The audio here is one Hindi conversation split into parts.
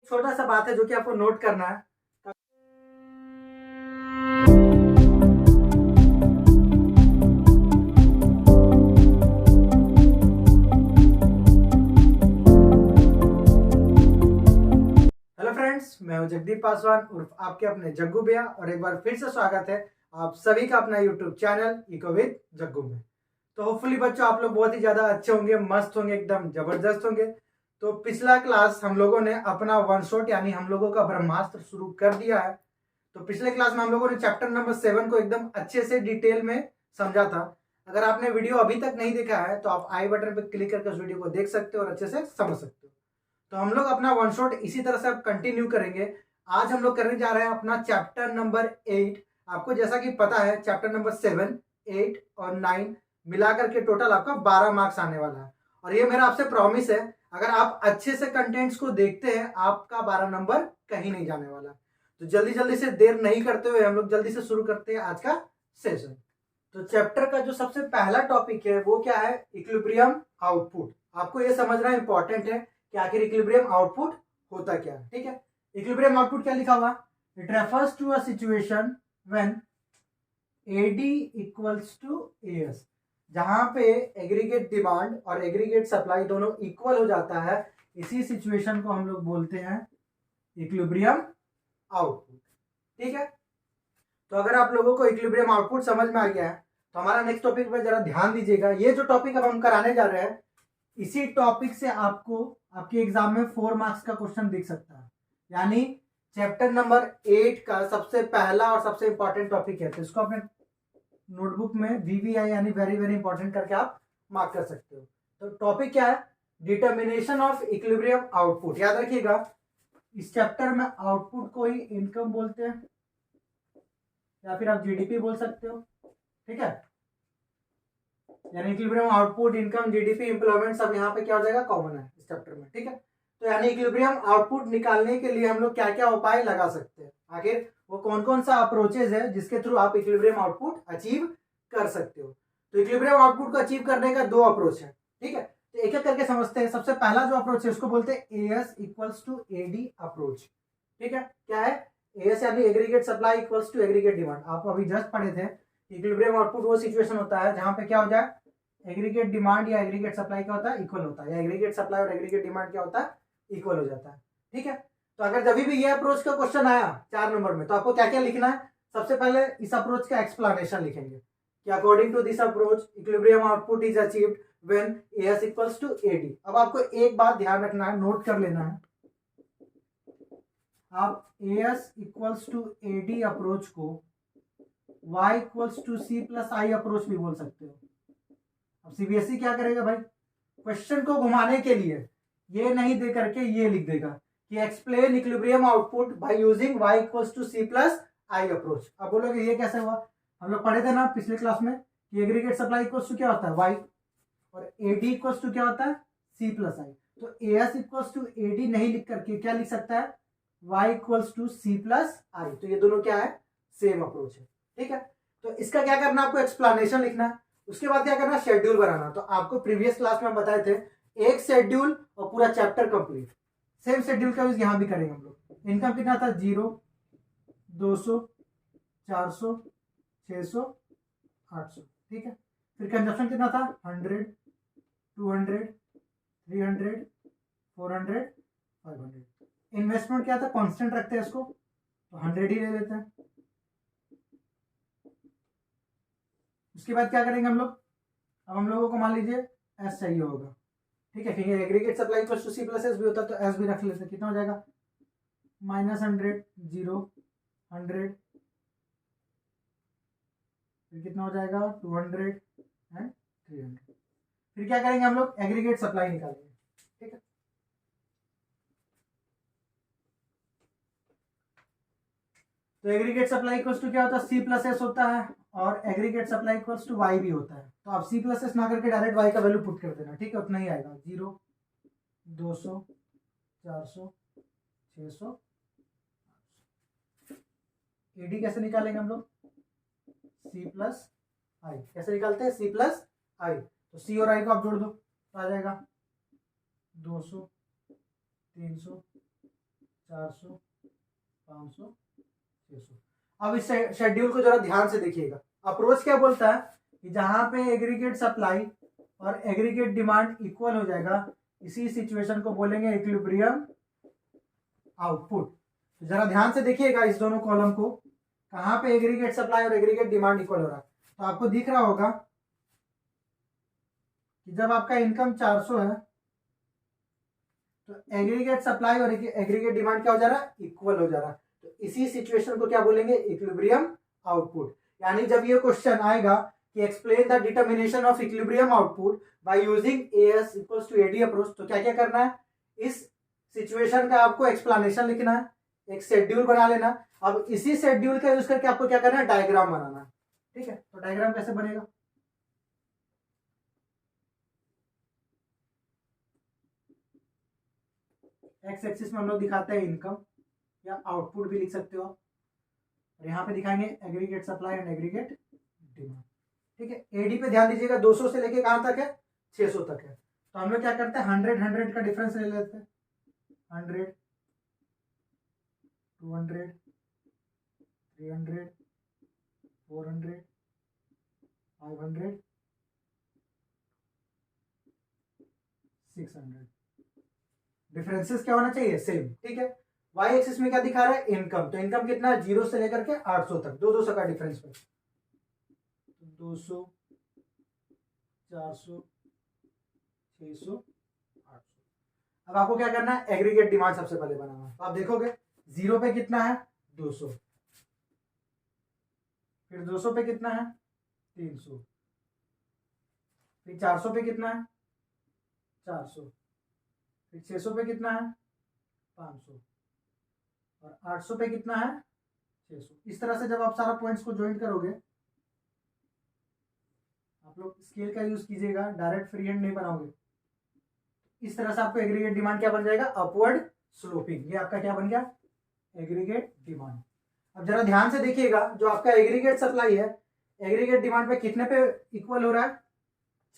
छोटा सा बात है जो कि आपको नोट करना है। हेलो फ्रेंड्स, मैं हूं जगदीप पासवान उर्फ आपके अपने जग्गू भैया और एक बार फिर से स्वागत है आप सभी का अपना YouTube channel echo with Jaggu में। तो होपफुली बच्चों आप लोग बहुत ही ज़्यादा अच्छे होंगे, मस्त होंगे, एकदम ज़बरदस्त होंगे। तो पिछला क्लास हम लोगों ने अपना वन शॉट यानी हम लोगों का ब्रह्मास्त्र शुरू कर दिया है। तो पिछले क्लास में हम लोगों ने चैप्टर नंबर 7 को एकदम अच्छे से डिटेल में समझा था। अगर आपने वीडियो अभी तक नहीं देखा है तो आप आई बटन पर क्लिक करके उस वीडियो को देख सकते हो और अच्छे से समझ सकते हो। तो हम लोग अपना वन शॉट इसी तरह से अब कंटिन्यू करेंगे। आज हम लोग करने जा रहे हैं अपना चैप्टर नंबर 8। आपको जैसा कि पता है चैप्टर नंबर 7, 8 और 9 मिलाकर के टोटल आपका 12 मार्क्स आने वाला है। और ये मेरा आपसे प्रॉमिस है, अगर आप अच्छे से कंटेंट्स को देखते हैं आपका 12 नंबर कहीं नहीं जाने वाला। तो जल्दी जल्दी से देर नहीं करते हुए हम लोग जल्दी से शुरू करते हैं आज का सेशन। तो चैप्टर का जो सबसे पहला टॉपिक है वो क्या है? Equilibrium output. आपको ये समझना इंपॉर्टेंट है कि आखिर इक्विलिब्रियम आउटपुट होता क्या है। ठीक है, इक्विलिब्रियम आउटपुट क्या लिखा हुआ? It refers to a situation when AD equals to AS, जहां पे एग्रीगेट डिमांड और एग्रीगेट सप्लाई दोनों इक्वल हो जाता है। इसी सिचुएशन को हम लोग बोलते हैं इक्विलिब्रियम आउटपुट। ठीक है, तो अगर आप लोगों को इक्विलिब्रियम आउटपुट समझ में आ गया है तो हमारा नेक्स्ट टॉपिक पे जरा ध्यान दीजिएगा। ये जो टॉपिक अब हम कराने जा रहे हैं इसी टॉपिक से आपको आपके एग्जाम में 4 मार्क्स का क्वेश्चन दिख सकता है। यानी चैप्टर नंबर 8 का सबसे पहला और सबसे इंपॉर्टेंट टॉपिक है। तो इसको अपने नोटबुक में VVI यानी वेरी वेरी इंपॉर्टेंट करके आप मार्क कर सकते हो। तो टॉपिक क्या है? Determination of equilibrium output. याद रखिएगा इस चैप्टर में आउटपुट को ही इनकम बोलते हैं या फिर आप जीडीपी बोल सकते हो। ठीक है, यानी equilibrium output, income, GDP, employment सब यहाँ पे क्या हो जाएगा? कॉमन है इस चैप्टर में। ठीक है, तो यानी इक्विलिब्रियम आउटपुट निकालने के लिए हम लोग क्या क्या उपाय लगा सकते हैं, आखिर वो कौन कौन सा अप्रोचेज है जिसके थ्रू आप इक्विलिब्रियम आउटपुट अचीव कर सकते हो। तो इक्विलिब्रियम आउटपुट को अचीव करने का 2 अप्रोच है। ठीक है, तो एक एक करके समझते हैं। सबसे पहला जो अप्रोच है उसको बोलते हैं AS equals to AD approach. ठीक है, क्या है? एएस यानी aggregate supply equals to aggregate demand. आप अभी जस्ट पढ़े थे इक्विलिब्रियम आउटपुट वो सिचुएशन होता है जहां पे क्या हो जाए, एग्रीगेट डिमांड या एग्रीगेट सप्लाई क्या होता है? इक्वल होता है, या एग्रीगेट सप्लाई और एग्रीगेट डिमांड क्या होता है? इक्वल हो जाता है। ठीक है, तो अगर जब भी ये अप्रोच का क्वेश्चन आया 4 नंबर में तो आपको क्या क्या लिखना है? सबसे पहले इस अप्रोच का एक्सप्लेनेशन लिखेंगे कि according to this approach equilibrium output is achieved when AS equals to AD. अब आपको एक बात ध्यान रखना है, नोट कर लेना है, आप AS equals to AD approach को y equals to C plus I approach भी बोल सकते हो। अब सीबीएसई क्या करेगा भाई, क्वेश्चन को घुमाने के लिए ये नहीं दे करके ये लिख देगा कि explain equilibrium output by using y equals to C plus I approach. अब बोलोगे ये कैसे हुआ? हम लोग पढ़े थे ना पिछले क्लास में कि एग्रीगेट सप्लाई इक्वल्स टू क्या होता है? y, और एडी इक्वल्स टू क्या होता है? सी प्लस आई। तो एएस इक्वल्स टू एडी नहीं लिख करके क्या लिख सकता है? y equals to C plus I. तो ये दोनों क्या है? सेम अप्रोच है। ठीक है, तो इसका क्या करना, आपको एक्सप्लेनेशन लिखना है। उसके बाद क्या करना? शेड्यूल बनाना। तो आपको प्रीवियस क्लास में बताए थे एक शेड्यूल और पूरा चैप्टर कंप्लीट। सेम शेड्यूल का यूज यहां भी करेंगे हम लोग। इनकम कितना था? 0, 200, 400, 600, 800। ठीक है, फिर कंजप्शन कितना था? 100, 200, 300, 400, 500। इन्वेस्टमेंट क्या था? कांस्टेंट रखते हैं इसको, तो 100 ही ले लेते हैं। उसके बाद क्या करेंगे हम लोग? अब हम लोगों को मान लीजिए एस चाहिए होगा। ठीक है, क्योंकि aggregate supply equals to C plus S भी होता है तो एस भी रख लेते हैं। कितना हो जाएगा? -100, 0, 100, फिर कितना हो जाएगा? 200 एंड 300। फिर क्या करेंगे हम लोग? एग्रीगेट सप्लाई निकालेंगे। ठीक है, तो एग्रीगेट सप्लाई इक्वल्स टू क्या होता है? सी प्लस एस होता है, और aggregate supply equals to Y भी होता है। तो आप सी प्लस एस ना करके डायरेक्ट वाई का वैल्यू पुट कर देना। ठीक है, उतना ही आएगा। 0, 200, 400, 600। एडी कैसे निकालेंगे हम लोग? सी प्लस आई। कैसे निकालते हैं? सी प्लस आई। तो सी और आई को आप जोड़ दो तो आ जाएगा 200, 300, 400, 500, 600। अब इस शेड्यूल को जरा ध्यान से देखिएगा। अप्रोच क्या बोलता है कि जहां पे एग्रीगेट सप्लाई और एग्रीगेट डिमांड इक्वल हो जाएगा, इसी सिचुएशन को बोलेंगे इक्विलिब्रियम आउटपुट। तो जरा ध्यान से देखिएगा इस दोनों कॉलम को, कहां पे एग्रीगेट सप्लाई और एग्रीगेट डिमांड इक्वल हो रहा है। तो आपको दिख रहा होगा कि जब आपका इनकम 400 है तो एग्रीगेट सप्लाई और एग्रीगेट डिमांड क्या हो जा रहा है, इक्वल हो जा रहा है। तो इसी सिचुएशन को क्या बोलेंगे, इक्विलिब्रियम आउटपुट। यानी जब ये क्वेश्चन आएगा कि explain the determination of equilibrium output by using AS equals to AD approach, तो क्या क्या करना है, इस सिचुएशन का आपको एक्सप्लेनेशन लिखना है, एक शेड्यूल बना लेना। अब इसी शेड्यूल का यूज करके आपको क्या करना है, डायग्राम बनाना है। ठीक है, तो डायग्राम कैसे बनेगा, एक्स एक्सिस में हम लोग दिखाते हैं इनकम या आउटपुट भी लिख सकते हो आप, और यहाँ पे दिखाएंगे aggregate supply and aggregate demand. ठीक है, एडी पे ध्यान दीजिएगा, 200 से लेके कहां तक है, 600 तक है। तो हम लोग क्या करते हैं, 100 का डिफरेंस ले लेते हैं, 100, 200, 300, 400, 500, 600। डिफरेंसेस क्या होना चाहिए, सेम। ठीक है, वाई एक्सिस में क्या दिखा रहा है, इनकम। तो इनकम कितना है, 0 से लेकर के 800 तक, 200 का डिफरेंस पे, 200, 400, 600, 800। अब आपको क्या करना है, एग्रीगेट डिमांड सबसे पहले बनाना है। तो आप देखोगे 0 पे कितना है, 200, फिर 200 पे कितना है, 300, फिर 400 पे कितना है, 400, फिर 600 पे कितना है, 500, और 800 पे कितना है, 600। इस तरह से जब आप सारा पॉइंट्स को ज्वाइन करोगे, आप लोग स्केल का यूज कीजिएगा, डायरेक्ट फ्री हैंड नहीं बनाओगे। इस तरह से आपको एग्रीगेट डिमांड क्या बन जाएगा, अपवर्ड स्लोपिंग। ये आपका क्या बन गया, एग्रीगेट डिमांड। अब जरा ध्यान से देखिएगा, जो आपका एग्रीगेट सप्लाई है, एग्रीगेट डिमांड पे कितने पे इक्वल हो रहा है,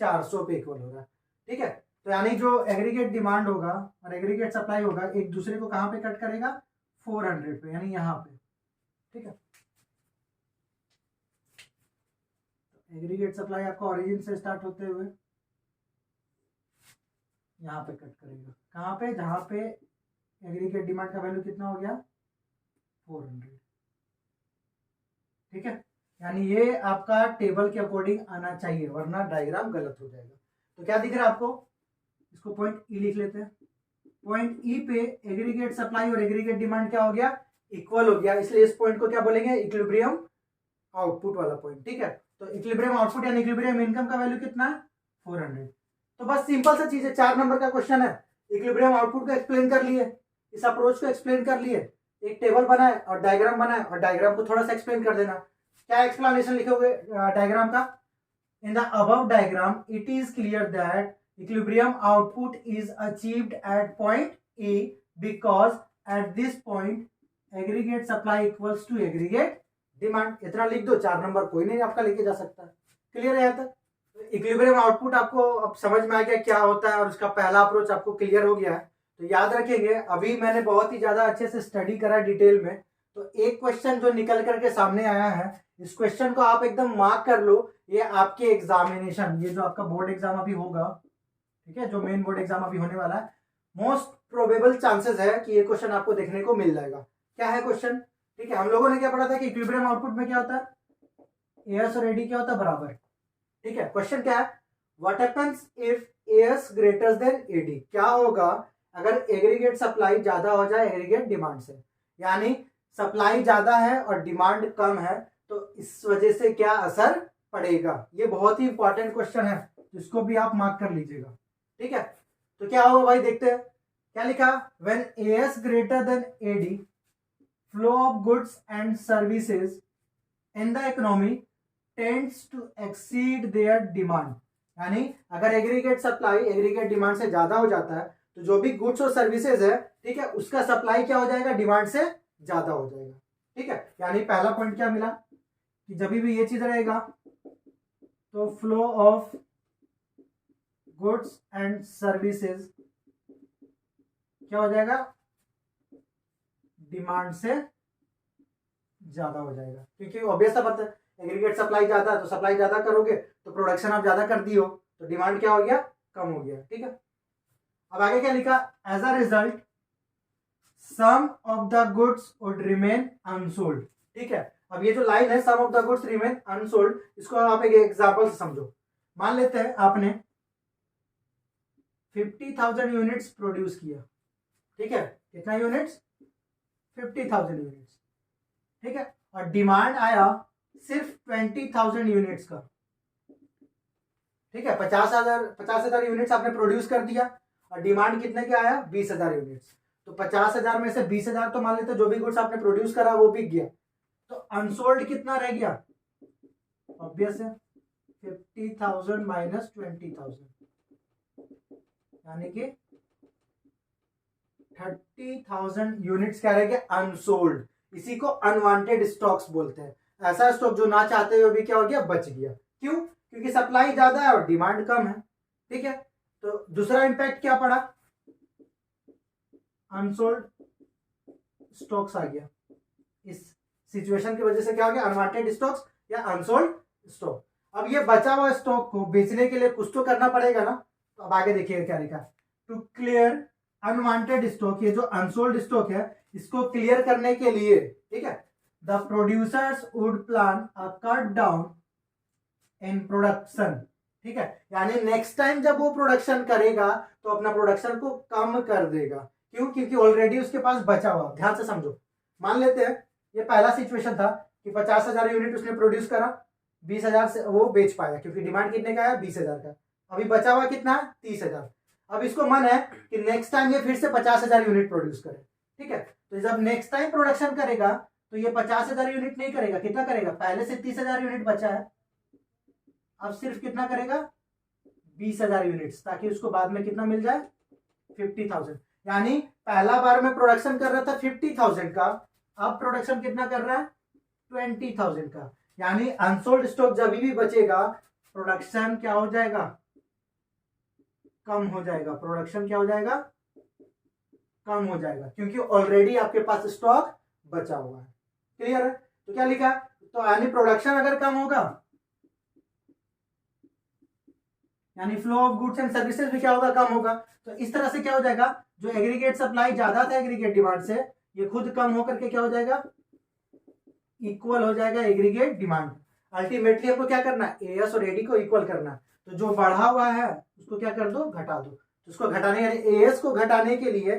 400 पे इक्वल हो रहा है। ठीक है, तो यानी जो एग्रीगेट डिमांड होगा और एग्रीगेट सप्लाई होगा, एक दूसरे को कहां पे कट करेगा, 400 पे, यानी यहां पे। ठीक है, एग्रीगेट सप्लाई आपका ओरिजिन से स्टार्ट होते हुए यहाँ पे कट करेगा, कहाँ पे, जहां पे एग्रीगेट डिमांड का वैल्यू कितना हो गया, 400। ठीक है, यानी ये आपका टेबल के अकॉर्डिंग आना चाहिए, वरना डायग्राम गलत हो जाएगा। तो क्या दिख रहा है आपको, इसको पॉइंट ई लिख लेते हैं। पॉइंट ई पे एग्रीगेट सप्लाई और एग्रीगेट डिमांड क्या हो गया, इक्वल हो गया, इसलिए इस पॉइंट को क्या बोलेंगे, इक्विलिब्रियम आउटपुट वाला पॉइंट। ठीक है, तो इक्विलिब्रियम आउटपुट यानी इक्विलिब्रियम इनकम का वैल्यू कितना है, 400। तो बस सिंपल सा चीज है, 4 नंबर का क्वेश्चन है, इक्विलिब्रियम आउटपुट को एक्सप्लेन कर लिए, इस अप्रोच को एक्सप्लेन कर लिए, एक टेबल बनाए और डायग्राम बनाए, और डायग्राम को थोड़ा सा एक्सप्लेन कर देना। क्या एक्सप्लेनेशन लिखोगे डायग्राम का, इन the above diagram it is clear that equilibrium output is achieved at point E because at this point aggregate supply equals to aggregate demand। इतना लिख दो, 4 नंबर कोई नहीं आपका लेके जा सकता। क्लियर है यहाँ तक, इक्विलिब्रियम आउटपुट आपको अब समझ में आ गया क्या होता है, और उसका पहला अप्रोच आपको क्लियर हो गया है। तो याद रखेंगे, अभी मैंने बहुत ही ज्यादा अच्छे से स्टडी करा डिटेल में, तो एक क्वेश्चन जो निकल करके सामने आया है, इस क्वेश्चन को आप एकदम मार्क कर लो, ये आपके एग्जामिनेशन, ये जो आपका बोर्ड एग्जाम अभी होगा, ठीक है, जो मेन बोर्ड एग्जाम अभी होने वाला है, मोस्ट प्रोबेबल चांसेस है कि ये क्वेश्चन आपको देखने को मिल जाएगा। क्या है क्वेश्चन, ठीक है, हम लोगों ने क्या पढ़ा था कि इक्विलिब्रियम आउटपुट में क्या होता है, एएस और एडी क्या होता है, बराबर। ठीक है, क्वेश्चन क्या है, what happens if AS greater than AD, क्या होगा अगर एग्रीगेट सप्लाई ज्यादा हो जाए एग्रीगेट डिमांड से, यानी सप्लाई ज्यादा है और डिमांड कम है, तो इस वजह से क्या असर पड़ेगा। ये बहुत ही इंपॉर्टेंट क्वेश्चन है, इसको भी आप मार्क कर लीजिएगा। ठीक है, तो क्या होगा भाई, देखते हैं क्या लिखा, when AS greater than AD flow of goods and services in the economy tends to exceed their demand. यानी अगर एग्रीगेट सप्लाई एग्रीगेट डिमांड से ज्यादा हो जाता है, तो जो भी गुड्स और सर्विसेज है, ठीक है, उसका सप्लाई क्या हो जाएगा, डिमांड से ज्यादा हो जाएगा। ठीक है, यानी पहला पॉइंट क्या मिला कि जब भी ये चीज रहेगा तो flow of goods and services क्या हो जाएगा, डिमांड से ज्यादा हो जाएगा, क्योंकि ऑब्वियस सा बात है, एग्रीगेट सप्लाई ज्यादा है तो सप्लाई ज्यादा करोगे तो प्रोडक्शन आप ज्यादा कर दियो तो डिमांड क्या हो गया, कम हो गया। ठीक है, अब आगे क्या लिखा, as a result some of the goods would remain unsold. ठीक है, अब ये जो लाइन है some of the goods remain unsold, इसको आप एक एग्जांपल से समझो। मान लेते हैं आपने 50,000 यूनिट्स प्रोड्यूस किया। ठीक है, कितना यूनिट्स, 50,000 यूनिट्स। ठीक है, और डिमांड आया सिर्फ 20,000 यूनिट्स का। ठीक है, 50,000 यूनिट्स आपने प्रोड्यूस कर दिया और डिमांड कितने का आया, 20,000 यूनिट्स। तो 50,000 में से 20,000 तो मान लेते जो भी गुड्स आपने प्रोड्यूस करा वो बिक गया, तो अनसोल्ड कितना रह गया, ऑब्वियस है 50,000 माइनस 20,000, यानी कि 30,000 यूनिट्स क्या रह गया, अनसोल्ड। इसी को अनवांटेड स्टॉक्स बोलते हैं, ऐसा स्टॉक जो ना चाहते हुए भी क्या हो गया, बच गया। क्यों, क्योंकि सप्लाई ज्यादा है और डिमांड कम है। ठीक है, तो दूसरा इंपैक्ट क्या पड़ा, अनसोल्ड स्टॉक्स आ गया। इस सिचुएशन की वजह से क्या हो गया, अनवांटेड स्टॉक्स या अनसोल्ड स्टॉक। अब ये बचा हुआ स्टॉक को बेचने के लिए कुछ तो करना पड़ेगा ना, तो अब आगे देखिएगा क्या लिखा, टू क्लियर अनवांटेड स्टॉक, ये जो अनसोल्ड स्टॉक है इसको क्लियर करने के लिए, ठीक है, the producers would plan a cut down in production. ठीक है, यानी नेक्स्ट टाइम जब वो प्रोडक्शन करेगा तो अपना प्रोडक्शन को कम कर देगा। क्यों, क्योंकि ऑलरेडी उसके पास बचा हुआ। ध्यान से समझो, मान लेते हैं ये पहला सिचुएशन था कि 50,000 यूनिट उसने प्रोड्यूस करा, 20,000 से वो बेच पाया क्योंकि डिमांड कितने का है, 20,000 का। अभी बचा हुआ कितना है, 30,000। अब इसको मन है कि नेक्स्ट टाइम ये फिर से 50,000 यूनिट प्रोड्यूस करे। ठीक है, तो जब नेक्स्ट टाइम प्रोडक्शन करेगा तो ये 50,000 यूनिट नहीं करेगा, कितना करेगा, पहले से 30,000 यूनिट बचा है, अब सिर्फ कितना करेगा, 20,000 यूनिट्स, ताकि उसको बाद में कितना मिल जाए, 50,000। यानी पहला बार में प्रोडक्शन कर रहा था 50,000 का, अब प्रोडक्शन कितना कर रहा है, 20,000 का। यानी अनसोल्ड स्टॉक जब भी बचेगा प्रोडक्शन क्या हो जाएगा, कम हो जाएगा। प्रोडक्शन क्या हो जाएगा, कम हो जाएगा, क्योंकि ऑलरेडी आपके पास स्टॉक बचा हुआ है। क्लियर है, तो क्या लिखा, तो यानी प्रोडक्शन अगर कम होगा यानी flow of goods and services भी क्या होगा, कम होगा। तो इस तरह से क्या हो जाएगा, जो एग्रीगेट सप्लाई ज्यादा था एग्रीगेट डिमांड से, ये खुद कम होकर के क्या हो जाएगा, इक्वल हो जाएगा एग्रीगेट डिमांड। अल्टीमेटली हमको क्या करना है, एएस और एडी को इक्वल करना है। तो जो बढ़ा हुआ है उसको क्या कर दो, घटा दो। तो उसको घटाने, यानी एएस को घटाने के लिए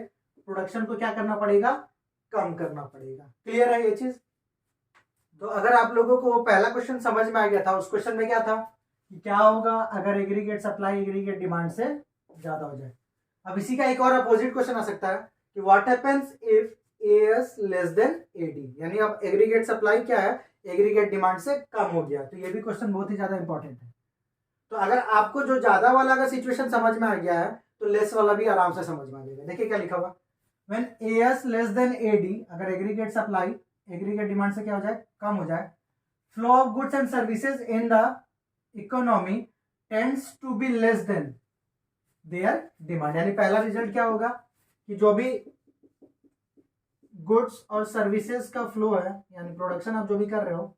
प्रोडक्शन को क्या करना पड़ेगा, कम करना पड़ेगा। क्लियर है ये चीज। तो अगर आप लोगों को पहला क्वेश्चन समझ में आ गया था, उस क्वेश्चन में क्या था कि क्या होगा अगर एग्रीगेट सप्लाई एग्रीगेट डिमांड से ज्यादा हो जाए। अब इसी का एक और अपोजिट क्वेश्चन आ सकता है कि what happens if AS less than AD, यानी अब एग्रीगेट सप्लाई क्या है, एग्रीगेट डिमांड से कम हो गया। तो ये भी क्वेश्चन बहुत ही ज्यादा इंपॉर्टेंट है। तो अगर आपको जो ज्यादा वाला अगर सिचुएशन समझ में आ गया है तो लेस वाला भी आराम से समझ में आ जाएगा। देखिए क्या लिखा हुआ, when AS less than AD, अगर एग्रीगेट सप्लाई एग्रीगेट डिमांड से क्या हो जाए, कम हो जाए, flow of goods and services in the economy tends to be less than their demand. यानी पहला रिजल्ट क्या होगा कि जो भी गुड्स और सर्विसेज का फ्लो है, यानी प्रोडक्शन आप जो भी कर रहे हो,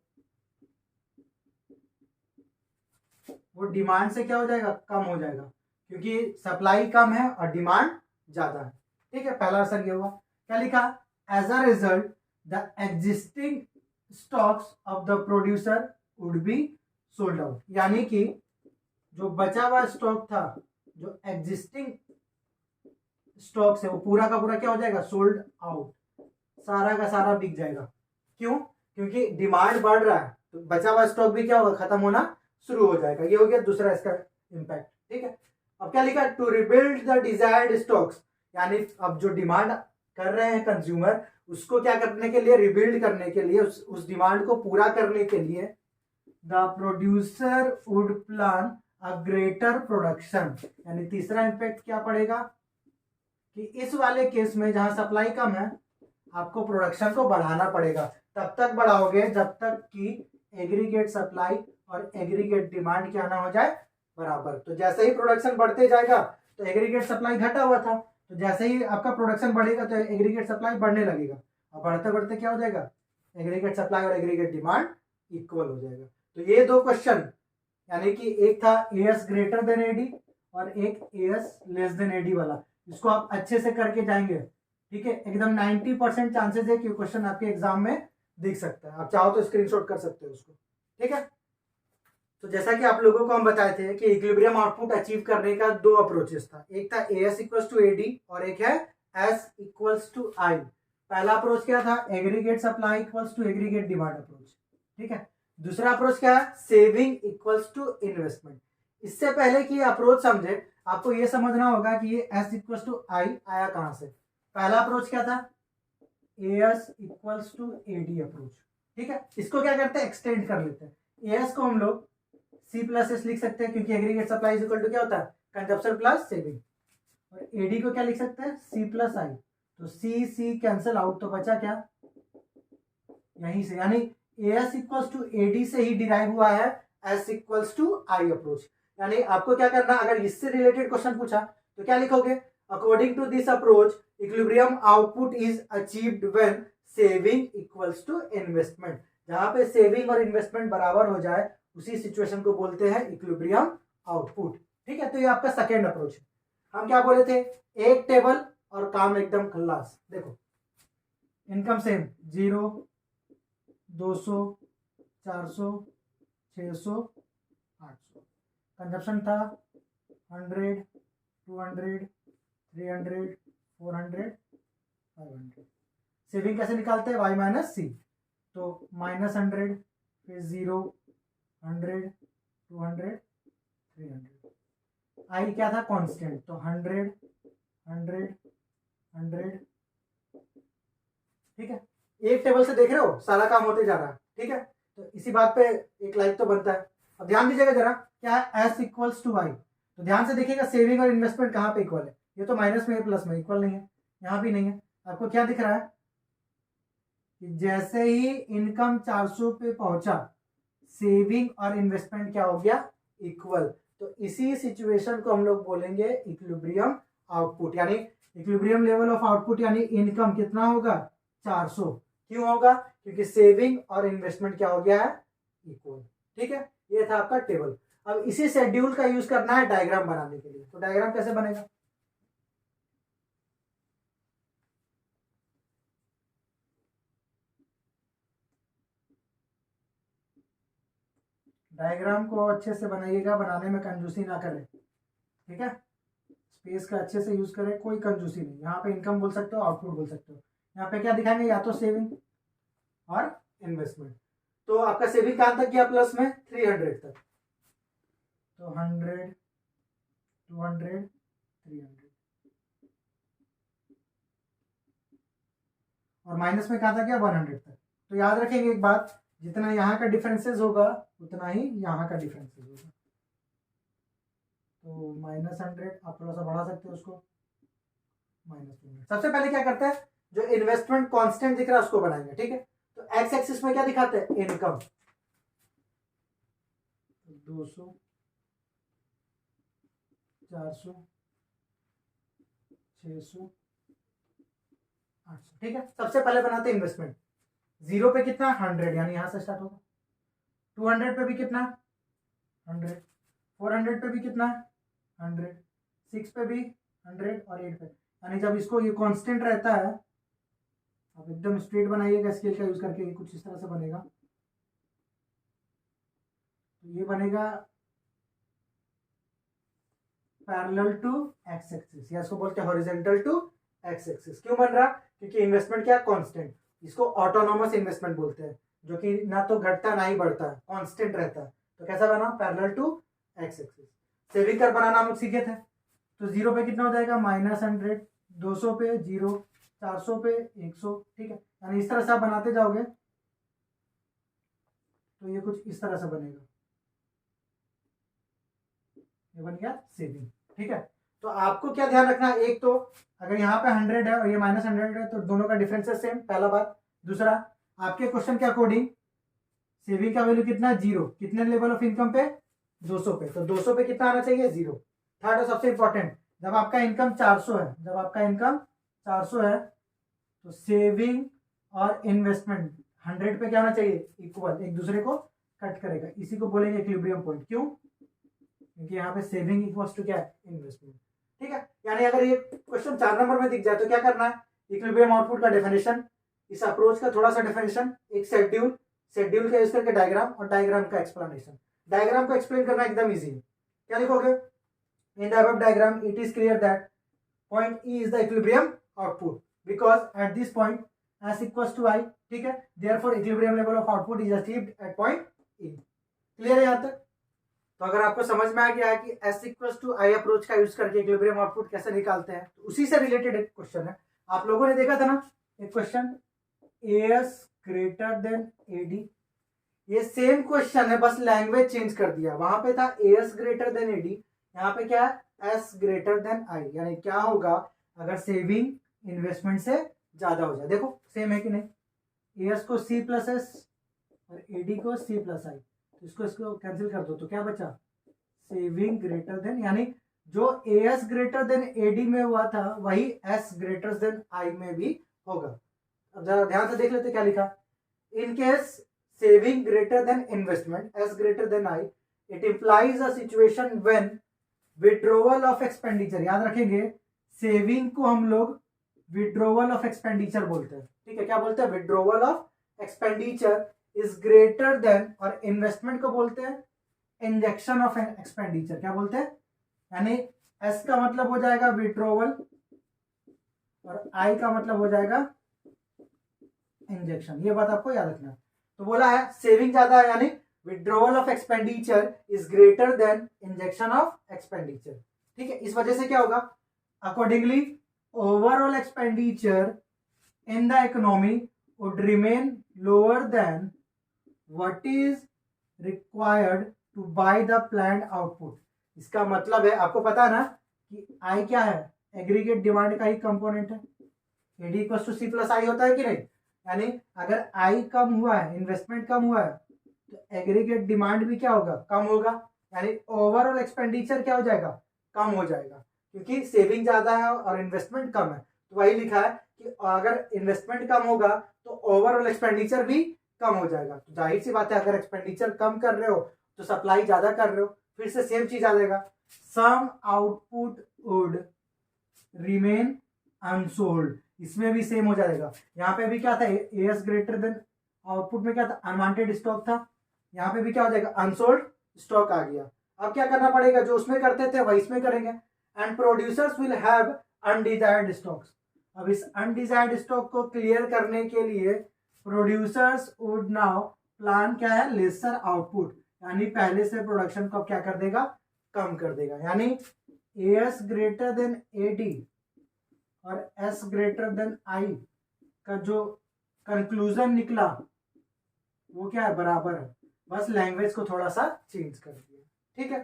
वो डिमांड से क्या हो जाएगा, कम हो जाएगा, क्योंकि सप्लाई कम है और डिमांड ज्यादा है। ठीक है, पहला असर ये हुआ। क्या लिखा, as a result the existing stocks of the producer would be sold out. यानी कि जो बचा हुआ स्टॉक था, जो एग्जिस्टिंग स्टॉक्स है, वो पूरा का पूरा क्या हो जाएगा, सोल्ड आउट, सारा का सारा बिक जाएगा। क्यों, क्योंकि डिमांड बढ़ रहा है तो बचा हुआ स्टॉक भी क्या होगा, खत्म होना शुरू हो जाएगा। ये हो गया दूसरा इसका इंपैक्ट। ठीक है, अब क्या लिखा, to rebuild the desired stocks, यानी अब जो डिमांड कर रहे हैं कंज्यूमर, उसको क्या करने के लिए, रिबिल्ड करने के लिए, उस डिमांड को पूरा करने के लिए the producer would plan a greater production. यानी तीसरा इंपैक्ट क्या पड़ेगा कि इस वाले केस में जहां सप्लाई कम है आपको प्रोडक्शन को बढ़ाना पड़ेगा। तब तक बढ़ाओगे जब तक कि एग्रीगेट सप्लाई और एग्रीगेट डिमांड क्या ना हो जाए, बराबर। तो जैसे ही प्रोडक्शन बढ़ते जाएगा तो एग्रीगेट सप्लाई घटा हुआ था, तो जैसे ही आपका प्रोडक्शन बढ़ेगा तो एग्रीगेट सप्लाई बढ़ने लगेगा। और बढ़ते बढ़ते क्या हो जाएगा, एग्रीगेट सप्लाई और एग्रीगेट डिमांड इक्वल हो जाएगा। तो ये दो क्वेश्चन, यानी कि एक था एएस ग्रेटर देन एडी और एक एएस लेस देन एडी वाला, इसको आप अच्छे से करके जाएंगे, ठीक है। एकदम 90% चांसेस है कि क्वेश्चन आपके एग्जाम में दिख सकता है, आप चाहो तो स्क्रीनशॉट कर सकते हो उसको, ठीक है। तो जैसा कि आप लोगों को हम बताए थे कि इक्विलिब्रियम आउटपुट अचीव करने का दो अप्रोचेस था, एक था एएस इक्वल्स टू एडी और एक है एस इक्वल्स टू आई। पहला अप्रोच क्या था, aggregate supply equals to aggregate demand approach, ठीक है। दूसरा अप्रोच क्या है, सेविंग इक्वल्स टू इन्वेस्टमेंट। इससे पहले कि अप्रोच समझे, आपको यह समझना होगा कि ये एस इक्वल्स टू आई आया कहां से। पहला अप्रोच क्या था, AS equals to AD approach, ठीक है। इसको क्या करते हैं, एक्सटेंड कर लेते हैं। एएस को हम लोग सी प्लस एस लिख सकते हैं, क्योंकि aggregate supply is equal to क्या होता है, कंजप्शन प्लस सेविंग। और एडी को क्या लिख सकते हैं, सी प्लस आई। तो सी सी कैंसिल आउट, तो बचा क्या, यहीं से, यानी एएस इक्वल्स टू एडी से ही डिराइव हुआ है S equals to I approach. यानी आपको क्या करना, अगर इससे रिलेटेड क्वेश्चन पूछा तो क्या लिखोगे, according to this approach equilibrium output is achieved when saving equals to investment. जहां पे सेविंग और इन्वेस्टमेंट बराबर हो जाए उसी सिचुएशन को बोलते हैं इक्विलिब्रियम आउटपुट, ठीक है। तो ये आपका सेकेंड अप्रोच है। हम क्या बोले थे, एक टेबल और काम एकदम खल्लास। देखो इनकम सेम 0, 200, 400, 600, 800। कंजप्शन था 100, 200, 300, 400, 500। सेविंग कैसे निकालते हैं, वाई माइनस सी। तो -100, फिर 0, 100, 200, 300। आई क्या था, कांस्टेंट, तो 100, 100, 100, ठीक है। एक टेबल से देख रहे हो सारा काम होते जा रहा है, ठीक है। तो इसी बात पे एक लाइक तो बनता है। अब ध्यान दीजिएगा जरा, क्या है एस इक्वल्स टू वाई। तो ध्यान से देखिएगा सेविंग और इन्वेस्टमेंट कहाँ पे इक्वल है, ये तो माइनस में है प्लस में, इक्वल नहीं है, यहाँ भी नहीं है। आपको क्या दिख रहा है कि जैसे ही इनकम 400 पे पहुंचा, सेविंग और इन्वेस्टमेंट क्या हो गया, इक्वल। तो इसी सिचुएशन को हम लोग बोलेंगे इक्विलिब्रियम आउटपुट, यानी इक्विलिब्रियम लेवल ऑफ आउटपुट, यानी इनकम कितना होगा, 400। क्यों होगा, क्योंकि सेविंग और इन्वेस्टमेंट क्या हो गया है, इक्वल, ठीक है। ये था आपका टेबल। अब इसी शेड्यूल का यूज करना है डायग्राम बनाने के लिए। तो डायग्राम कैसे बनेगा, डायग्राम को अच्छे से बनाइएगा, बनाने में कंजूसी ना करें, ठीक है। स्पेस का अच्छे से यूज करें, कोई कंजूसी नहीं। यहाँ पे इनकम बोल सकते हो, आउटपुट बोल सकते हो। यहाँ पे क्या दिखाएंगे, या तो सेविंग और इन्वेस्टमेंट। तो आपका सेविंग कहां तक गया, प्लस में 300 तक। तो 100, 200, 300। और माइनस में कहा था क्या, 100 तक। तो याद रखेंगे एक बात, जितना यहाँ का डिफरेंसेस होगा उतना ही यहाँ का डिफरेंसेस होगा। तो -100 आप थोड़ा सा बढ़ा सकते हो उसको, -200। सबसे पहले क्या करते हैं, जो इन्वेस्टमेंट कांस्टेंट दिख रहा है उसको बनाएंगे, ठीक है। तो एक्स एक्सिस में क्या दिखाते हैं, इनकम 200, 400, 600, 800, ठीक है। सबसे पहले बनाते हैं इन्वेस्टमेंट। 0 पे कितना, 100, यानी यहां से स्टार्ट होगा। 200 पे भी कितना, 100। 400 पे भी कितना, 100। 6 पे भी 100 और 8 पे, यानी जब इसको ये कांस्टेंट रहता है, आप एकदम स्ट्रेट बनाइएगा स्केल का यूज करके, कुछ इस तरह से बनेगा। तो ये बनेगा पैरेलल टू एक्स एक्सिस, या इसको बोलते हैं हॉरिजॉन्टल टू एक्स एक्सिस। क्यों बन रहा, क्योंकि इन्वेस्टमेंट क्या, कांस्टेंट। इसको ऑटोनोमस इन्वेस्टमेंट बोलते हैं, जो कि ना तो घटता ना ही बढ़ता है, कांस्टेंट रहता है। तो कैसा बना, parallel to X axis. Saving कर बनाना हम लोग सीखे थे। तो 0 पे कितना हो जाएगा, -100, 200 पे 0, 400 पे 100, ठीक है। यानी इस तरह से आप बनाते जाओगे तो ये कुछ इस तरह से बनेगा, ये बन गया सेविंग, ठीक है। तो आपको क्या ध्यान रखना है, एक तो अगर यहाँ पे 100 है और ये -100 है तो दोनों का डिफरेंस है सेम, पहला बात। दूसरा, आपके क्वेश्चन के अकॉर्डिंग सेविंग का वैल्यू कितना, 0, कितने लेवल ऑफ इनकम पे, 200 पे। तो 200 पे कितना आना चाहिए, 0। थर्ड और सबसे इंपॉर्टेंट, जब आपका इनकम 400 है, जब आपका इनकम 400 है तो सेविंग और इन्वेस्टमेंट 100 पे क्या होना चाहिए, इक्वल, एक दूसरे को कट करेगा, इसी को बोलेंगे इक्विलिब्रियम पॉइंट। क्यों? क्योंकि यहाँ पे सेविंग इक्वल्स टू क्या है, इन्वेस्टमेंट। ठीक है, यानी अगर ये क्वेश्चन 4 नंबर में दिख जाए तो क्या करना है, इक्विलिब्रियम आउटपुट का डेफिनेशन, इस अप्रोच का थोड़ा सा डेफिनेशन, एक शेड्यूल, शेड्यूल का यूज करके डायग्राम, और डायग्राम का एक्सप्लेनेशन। डायग्राम को एक्सप्लेन करना एकदम इजी है। क्या लिखोगे, in the above diagram it is clear that point E is the equilibrium output because at this point S equals to I. ठीक है, therefore equilibrium level of output is achieved at point E. Clear है यहाँ तक? तो अगर आपको समझ में आ गया है कि S equals to I approach का यूज करके इक्विलिब्रियम आउटपुट कैसे निकालते हैं, तो उसी से रिलेटेड एक क्वेश्चन है, आप लोगों ने देखा था ना एक question, AS greater than AD. ये सेम क्वेश्चन है, बस लैंग्वेज चेंज कर दिया। वहां पे था एएस ग्रेटर देन एडी, यहाँ पे क्या है, एस ग्रेटर देन आई। यानी क्या होगा अगर सेविंग इन्वेस्टमेंट से ज्यादा हो जाए। देखो सेम है कि नहीं, एएस को सी प्लस एस और एडी को सी प्लस आई, तो इसको कैंसिल कर दो, तो क्या बचा, सेविंग ग्रेटर देन, यानी जो एएस ग्रेटर देन एडी में हुआ था वही एस ग्रेटर देन आई में भी होगा। अब जरा ध्यान से देख लेते क्या लिखा, in case saving greater than investment S greater than I, it implies a situation when withdrawal of expenditure, याद रखेंगे सेविंग को हम लोग विड्रोवल ऑफ एक्सपेंडिचर बोलते हैं। ठीक है, क्या बोलते हैं, withdrawal of expenditure is greater then, और इन्वेस्टमेंट को बोलते हैं इंजेक्शन ऑफ एक्सपेंडिचर। क्या बोलते हैं, यानी एस का मतलब हो जाएगा विड्रोवल और आई का मतलब हो जाएगा इंजेक्शन। ये बात आपको याद रखना। तो बोला है सेविंग ज्यादा है, यानी withdrawal of expenditure is greater than injection of expenditure. ठीक है, इस वजह से क्या होगा, accordingly overall expenditure in the economy would remain lower than what is required to buy the planned output. इसका मतलब है, आपको पता है ना कि आई क्या है, एग्रीगेट डिमांड का ही कंपोनेंट है, AD equals to C plus I होता है कि नहीं। यानी अगर आई कम हुआ है, इन्वेस्टमेंट कम हुआ है, तो एग्रीगेट डिमांड भी क्या होगा, कम होगा, यानी ओवरऑल एक्सपेंडिचर क्या हो जाएगा, कम हो जाएगा, क्योंकि सेविंग ज्यादा है और इन्वेस्टमेंट कम है। तो वही लिखा है कि अगर इन्वेस्टमेंट कम होगा तो ओवरऑल एक्सपेंडिचर भी कम हो जाएगा। तो जाहिर सी बात है, अगर एक्सपेंडिचर कम कर रहे हो तो सप्लाई ज्यादा कर रहे हो, फिर से सेम चीज आ जाएगा, सम आउटपुट वुड रिमेन अनसोल्ड, इसमें भी सेम हो जाएगा। यहाँ पे भी क्या था, एएस ग्रेटर देन आउटपुट में क्या था, अनवांटेड स्टॉक था, यहाँ पे भी क्या हो जाएगा, अनसोल्ड स्टॉक आ गया। अब क्या करना पड़ेगा, जो उसमें करते थे वही इसमें करेंगे, and producers will have undesired stocks. अब इस अनडिजायर्ड स्टॉक को क्लियर करने के लिए प्रोड्यूसर्स वुड नाउ प्लान क्या है, लेसर आउटपुट, यानी पहले से प्रोडक्शन को क्या कर देगा, कम कर देगा। यानी एएस ग्रेटर देन एडी और एस ग्रेटर देन आई का जो कंक्लूजन निकला वो क्या है, बराबर है, बस लैंग्वेज को थोड़ा सा चेंज कर दिया। ठीक है,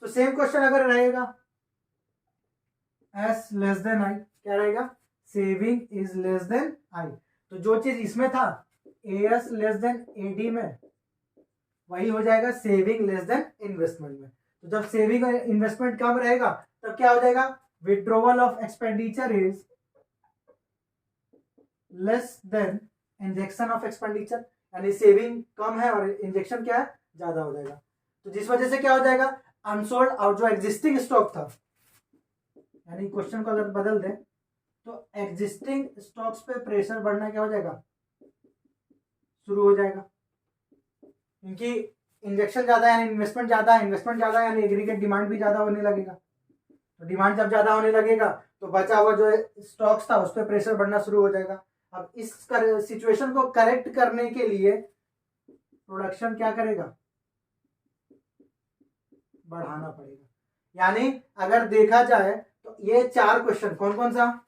तो सेम क्वेश्चन अगर रहेगा एस लेस देन आई, क्या रहेगा, saving is less than I. तो जो चीज इसमें था एएस लेस देन एडी में, वही हो जाएगा सेविंग लेस देन इन्वेस्टमेंट में। तो जब सेविंग और इन्वेस्टमेंट कम रहेगा तब क्या हो जाएगा, withdrawal of expenditure is less then injection of expenditure, यानी सेविंग कम है और इंजेक्शन क्या है, ज्यादा हो जाएगा। तो जिस वजह से क्या हो जाएगा, अनसोल्ड और जो एग्जिस्टिंग स्टॉक था, यानी क्वेश्चन को अगर बदल दें तो एग्जिस्टिंग स्टॉक्स पे प्रेशर बढ़ना क्या हो जाएगा, शुरू हो जाएगा, क्योंकि इंजेक्शन ज्यादा है यानी इन्वेस्टमेंट ज्यादा है, इन्वेस्टमेंट ज्यादा है यानी एग्रीगेट डिमांड भी ज्यादा होने लगेगा। तो डिमांड जब ज्यादा होने लगेगा तो बचा हुआ जो स्टॉक्स था उस पर प्रेशर बढ़ना शुरू हो जाएगा। अब इस सिचुएशन को करेक्ट करने के लिए प्रोडक्शन क्या करेगा, बढ़ाना पड़ेगा। यानी अगर देखा जाए तो ये 4 क्वेश्चन कौन कौन सा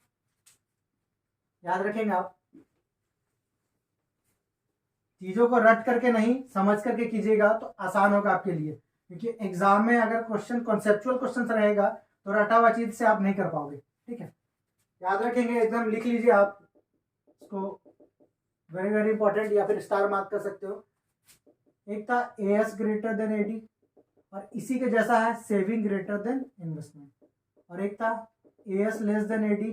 याद रखेंगे आप, चीजों को रट करके नहीं समझ करके कीजिएगा तो आसान होगा आपके लिए, क्योंकि एग्जाम में अगर क्वेश्चन कॉन्सेप्चुअल क्वेश्चन रहेगा तो रटा हुआ चीज से आप नहीं कर पाओगे। ठीक है, याद रखेंगे, एकदम लिख लीजिए आप इसको, वेरी वेरी इंपॉर्टेंट, या फिर स्टार मार्क कर सकते हो। एक था एएस ग्रेटर देन एडी और इसी के जैसा है सेविंग ग्रेटर देन इन्वेस्टमेंट, और एक था एएस लेस देन एडी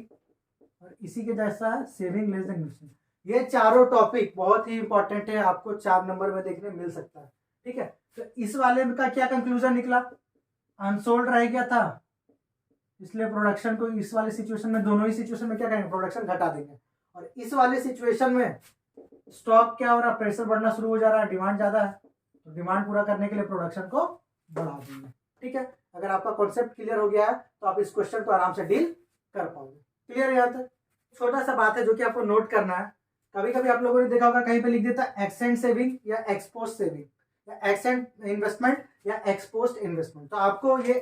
और इसी के जैसा है सेविंग लेस देन इन्वेस्टमेंट। ये चारों टॉपिक बहुत ही इंपॉर्टेंट है, आपको 4 नंबर में देखने मिल सकता है। ठीक है, तो इस वाले का क्या कंक्लूजन निकला, अनसोल्ड रह गया था, इसलिए प्रोडक्शन को इस वाले सिचुएशन में, दोनों ही सिचुएशन में क्या करेंगे, प्रोडक्शन घटा देंगे। और इस वाले सिचुएशन में स्टॉक क्या हो रहा है, प्रेशर बढ़ना शुरू हो जा रहा है, डिमांड ज्यादा है, तो डिमांड पूरा करने के लिए प्रोडक्शन को बढ़ा देंगे। ठीक है, अगर आपका कॉन्सेप्ट क्लियर हो गया है तो आप इस क्वेश्चन को आराम से डील कर पाओगे। क्लियर यहाँ तक? छोटा सा बात है जो कि आपको नोट करना है, कभी कभी आप लोगों ने देखा होगा कहीं पे लिख देता है एक्सेंट सेविंग या एक्सपोस्ट सेविंग या एक्सेंट इन्वेस्टमेंट या एक्सपोस्ट इन्वेस्टमेंट। तो आपको ये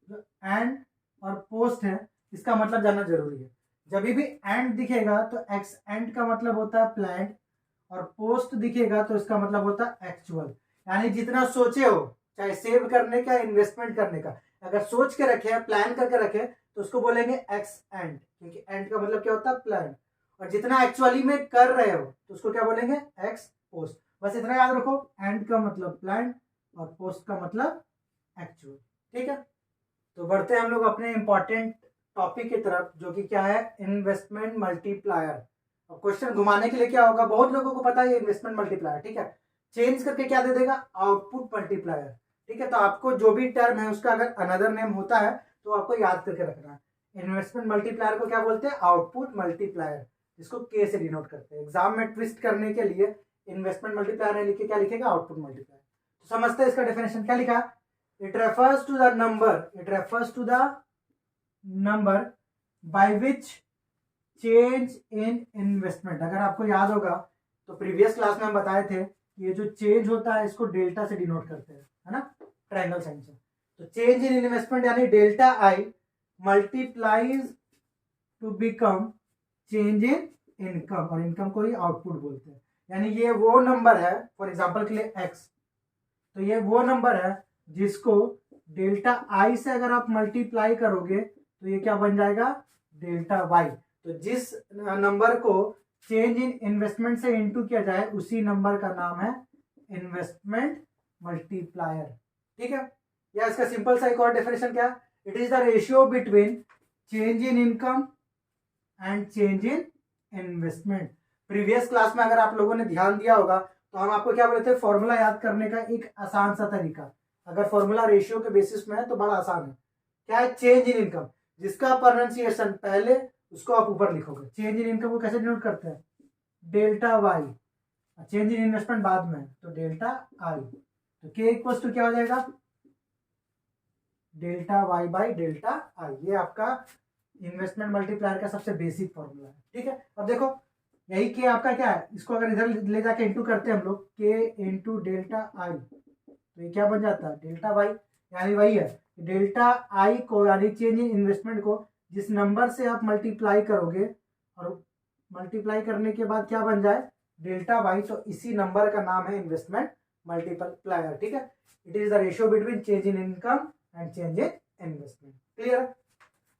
जो एंड और पोस्ट है इसका मतलब जानना जरूरी है। जब भी एंड दिखेगा तो एक्स एंड का मतलब होता है प्लान, और पोस्ट दिखेगा तो इसका मतलब होता है एक्चुअल। यानी जितना सोचे हो, चाहे सेव करने का, इन्वेस्टमेंट करने का, अगर सोच के रखे, प्लान करके रखे तो उसको बोलेंगे एक्स एंड, क्योंकि एंड का मतलब क्या होता है, प्लान। और जितना एक्चुअली में कर रहे हो तो उसको क्या बोलेंगे, एक्स पोस्ट। बस इतना याद रखो, एंड का मतलब प्लान और पोस्ट का मतलब एक्चुअल। ठीक है, तो बढ़ते हैं हम लोग अपने इंपॉर्टेंट टॉपिक की तरफ, जो कि क्या है, इन्वेस्टमेंट मल्टीप्लायर। अब क्वेश्चन घुमाने के लिए क्या होगा, बहुत लोगों को पता है ये इन्वेस्टमेंट मल्टीप्लायर। ठीक है, चेंज करके क्या दे देगा, आउटपुट मल्टीप्लायर। ठीक है, तो आपको जो भी टर्म है उसका अगर अनदर नेम होता है तो आपको याद करके रखना है। इन्वेस्टमेंट मल्टीप्लायर को क्या बोलते हैं, आउटपुट मल्टीप्लायर, जिसको के से डिनोट करते हैं। एग्जाम में ट्विस्ट करने के लिए इन्वेस्टमेंट मल्टीप्लायर ने लिखे, क्या लिखेगा, आउटपुट मल्टीप्लायर। तो समझते हैं इसका डेफिनेशन क्या लिखा, it refers to the number, it refers to the number by which change in investment. अगर आपको याद होगा तो प्रीवियस क्लास में हम बताए थे कि ये जो चेंज होता है इसको डेल्टा से डिनोट करते हैं, है ना, ट्रायंगल साइन से। तो चेंज इन इन्वेस्टमेंट यानी delta I multiplies to become change in income, और इनकम को ही आउटपुट बोलते हैं। यानी ये वो नंबर है, फॉर एग्जांपल के लिए एक्स, तो ये वो नंबर है जिसको डेल्टा आई से अगर आप मल्टीप्लाई करोगे तो ये क्या बन जाएगा, डेल्टा वाई। तो जिस नंबर को चेंज इन इन्वेस्टमेंट से इनटू किया जाए उसी नंबर का नाम है इन्वेस्टमेंट मल्टीप्लायर। ठीक है, या इसका सिंपल सा एक और डेफिनेशन क्या, it is the ratio between change in income and change in investment. Previous class में अगर आप लोगों ने ध्यान दिया होगा तो हम आपको क्या बोले थे, फॉर्मूला याद करने का एक आसान सा तरीका। अगर फॉर्मूला रेशियो के बेसिस में है तो बड़ा आसान है। क्या है, चेंज इन इनकम, जिसका प्रोनाउंसिएशन पहले उसको आप ऊपर लिखोगे। चेंज इन इनकम को कैसे डिनोट करते हैं, delta Y, change in investment बाद में तो डेल्टा आई। तो के इक्वल्स टू क्या हो जाएगा, delta Y by delta I. ये आपका इन्वेस्टमेंट मल्टीप्लायर का सबसे बेसिक फॉर्मूला है। ठीक है, अब देखो यही के आपका क्या है, इसको अगर इधर ले जाके इंटू करते हैं हम लोग, के इंटू डेल्टा आई, तो ये क्या बन जाता है, डेल्टा वाई। यानी वही है, डेल्टा आई को यानी चेंज इन इन्वेस्टमेंट को जिस नंबर से आप मल्टीप्लाई करोगे और मल्टीप्लाई करने के बाद क्या बन जाए, डेल्टा वाई, तो इसी नंबर का नाम है इन्वेस्टमेंट मल्टीप्लायर। ठीक है, it is the ratio between change in income and change in investment. Clear है,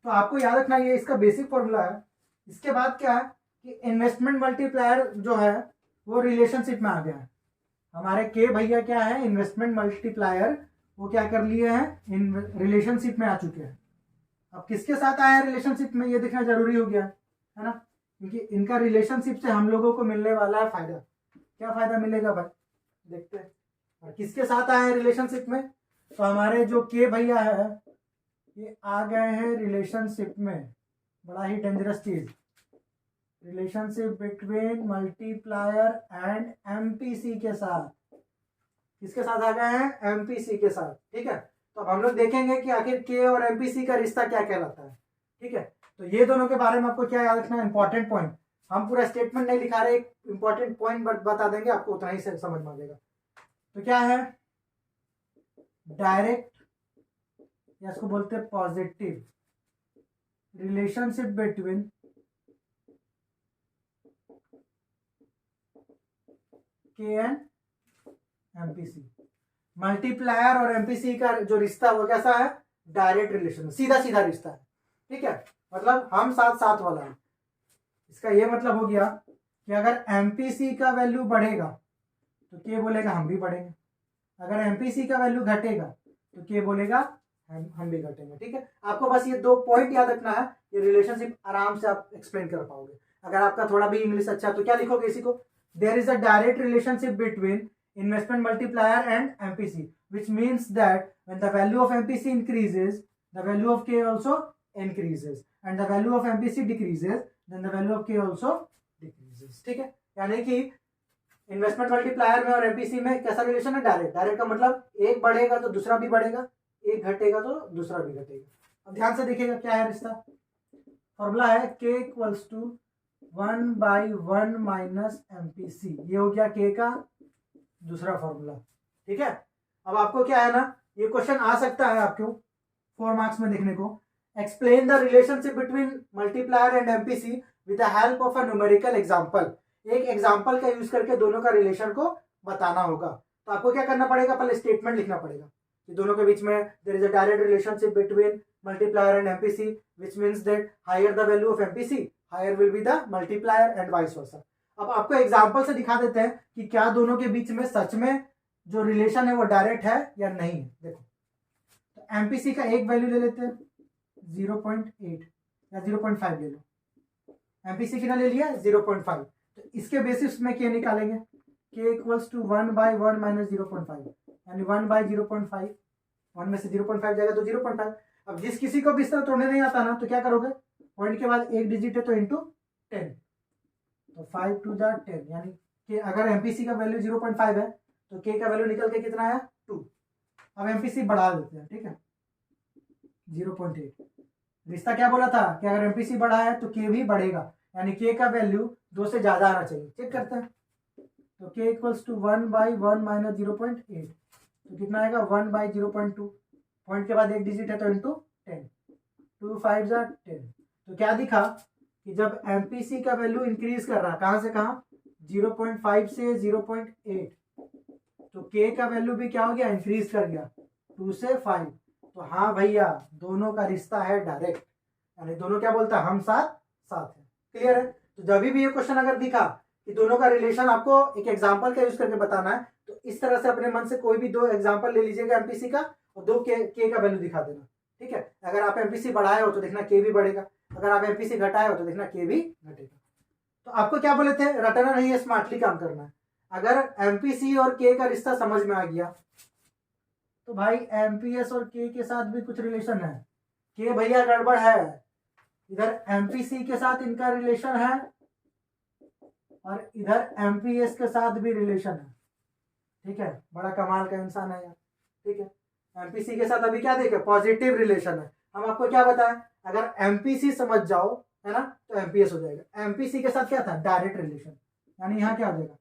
तो आपको याद रखना ये इसका बेसिक फॉर्मूला है। इसके बाद क्या है कि इन्वेस्टमेंट मल्टीप्लायर जो है वो रिलेशनशिप में आ गया है। हमारे के भैया क्या है, इन्वेस्टमेंट मल्टीप्लायर, वो क्या कर लिए हैं, इन रिलेशनशिप में आ चुके हैं। अब किसके साथ आए हैं रिलेशनशिप में, ये देखना जरूरी हो गया है ना, क्योंकि इनका रिलेशनशिप से हम लोगों को मिलने वाला है फायदा। क्या फायदा मिलेगा भाई, देखते हैं। और किसके साथ आए हैं रिलेशनशिप में, तो हमारे जो के भैया है ये आ गए हैं रिलेशनशिप में। बड़ा ही डेंजरस चीज, relationship between multiplier and MPC के साथ। किसके साथ आ गए हैं, एमपीसी के साथ। ठीक है, तो अब हम लोग देखेंगे कि आखिर के और एमपीसी का रिश्ता क्या कहलाता है। ठीक है, तो ये दोनों के बारे में आपको क्या याद रखना है, इंपॉर्टेंट पॉइंट। हम पूरा स्टेटमेंट नहीं लिखा रहे, एक इंपॉर्टेंट पॉइंट बता देंगे आपको, उतना ही समझ में आ जाएगा। तो क्या है, डायरेक्ट या इसको बोलते हैं पॉजिटिव रिलेशनशिप बिटवीन के एंड एमपीसी। मल्टीप्लायर और एमपीसी का जो रिश्ता वो कैसा है, डायरेक्ट रिलेशन, सीधा सीधा रिश्ता है। ठीक है, मतलब हम साथ साथ वाला है। इसका ये मतलब हो गया कि अगर एमपीसी का वैल्यू बढ़ेगा तो के बोलेगा हम भी बढ़ेंगे, अगर एमपीसी का वैल्यू घटेगा तो के बोलेगा हम भी घटेंगे। ठीक है, आपको बस ये 2 पॉइंट याद रखना है, ये रिलेशनशिप आराम से आप एक्सप्लेन कर पाओगे। अगर आपका थोड़ा भी इंग्लिश अच्छा तो क्या लिखोगे इसी को, there is a direct relationship between investment multiplier and MPC, which means that when the value of MPC increases, the value of K also increases, and the value of MPC decreases, then the value of K also decreases. ठीक है, यानी कि इन्वेस्टमेंट मल्टीप्लायर में और एमपीसी में कैसा रिलेशन है, डायरेक्ट। डायरेक्ट का मतलब एक बढ़ेगा तो दूसरा भी बढ़ेगा, एक घटेगा तो दूसरा भी घटेगा। अब ध्यान से देखिएगा क्या है रिश्ता। फॉर्मूला है K equals to 1/1 minus MPC, ये हो गया K का दूसरा फॉर्मूला। ठीक है, अब आपको क्या है ना, ये क्वेश्चन आ सकता है आपको 4 मार्क्स में देखने को। Explain the relationship between multiplier and MPC with the help of a numerical example. एक एग्जांपल का यूज करके दोनों का रिलेशन को बताना होगा। तो आपको क्या करना पड़ेगा, पहले स्टेटमेंट लिखना पड़ेगा कि दोनों के बीच में there is a direct relationship between multiplier and MPC, which means that higher the value of MPC higher will be the multiplier and vice versa. अब आपको एग्जांपल से दिखा देते हैं कि क्या दोनों के बीच में सच में जो रिलेशन है वो डायरेक्ट है या नहीं है। देखो, तो एमपीसी का एक वैल्यू ले लेते हैं 0.8 या 0.5 ले लो। एमपीसी कितना ले लिया 0.5, तो इसके बेसिस में क्या निकालेंगे, k इक्वल्स टू 1/1 माइनस 0.5, यानी 1/0.5, 1 में से 0.5 जाएगा तो 0.5। अब जिस किसी को भी इस तरह तोड़ने नहीं आता ना, तो क्या करोगे, पॉइंट के बाद एक डिजिट है तो इंटू 10, तो 5 टू 10, यानी कि अगर एमपीसी का वैल्यू 0.5 है तो k का वैल्यू निकल के कितना है 2। अब एमपीसी बढ़ा देते हैं, ठीक है 0.8। रिश्ता क्या बोला था कि अगर एमपीसी बढ़ा है तो k भी बढ़ेगा, यानी k का वैल्यू 2 से ज्यादा आना चाहिए। चेक करते हैं, तो k इक्वल्स टू 1/1 माइनस 0.8, तो कितना आएगा 1/0.2, पॉइंट के बाद एक डिजिट है तो इंटू 10, 2 5 10। तो क्या दिखा कि जब एमपीसी का वैल्यू इंक्रीज कर रहा है, कहाँ से कहाँ 0.5 से 0.8, तो k का वैल्यू भी क्या हो गया, इंक्रीज कर गया 2 से 5। तो हाँ भैया, दोनों का रिश्ता है डायरेक्ट, यानी दोनों क्या बोलता है, हम साथ साथ है। क्लियर है। तो जब भी ये क्वेश्चन अगर दिखा कि दोनों का रिलेशन आपको एक एग्जांपल का यूज करके बताना है, तो इस तरह से अपने मन से कोई भी 2 एग्जांपल ले लीजिएगा एमपीसी का और 2 के का वैल्यू दिखा देना। ठीक है, अगर आप एमपीसी बढ़ाए हो तो देखना के भी बढ़ेगा, अगर आप एमपीसी घटाए हो तो देखना के भी घटेगा। तो आपको क्या बोले थे, रटना नहीं है, स्मार्टली काम करना है। अगर एमपीसी और के का रिश्ता समझ में आ गया तो भाई एमपीएस और के साथ भी कुछ रिलेशन है। के भैया गड़बड़ है, इधर एमपीसी के साथ इनका रिलेशन है और इधर एमपीएस के साथ भी रिलेशन है। ठीक है, बड़ा कमाल का इंसान है यार। ठीक है, एमपीसी के साथ अभी क्या देखे, पॉजिटिव रिलेशन है। हम आपको क्या बताएं, अगर एमपीसी समझ जाओ है ना, तो एमपीएस हो जाएगा। एमपीसी के साथ क्या था, डायरेक्ट रिलेशन, यानी यहाँ क्या हो जाएगा,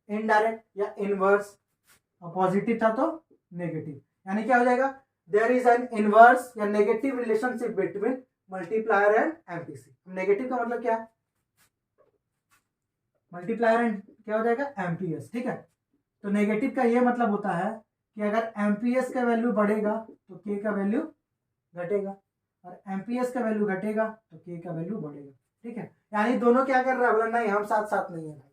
इनडायरेक्ट या इनवर्स, और पॉजिटिव था तो नेगेटिव, यानी क्या हो जाएगा, देयर इज एन इनवर्स या negative relationship between multiplier and MPC. Negative का मतलब क्या है, मल्टीप्लायर एंड क्या हो जाएगा, एमपीएस। ठीक है, तो नेगेटिव का ये मतलब होता है कि अगर एमपीएस का वैल्यू बढ़ेगा तो के का वैल्यू घटेगा, और एमपीएस का वैल्यू घटेगा तो के का वैल्यू बढ़ेगा। ठीक है, यानी दोनों क्या कर रहा है, बोला नहीं हम साथ साथ नहीं है भाई,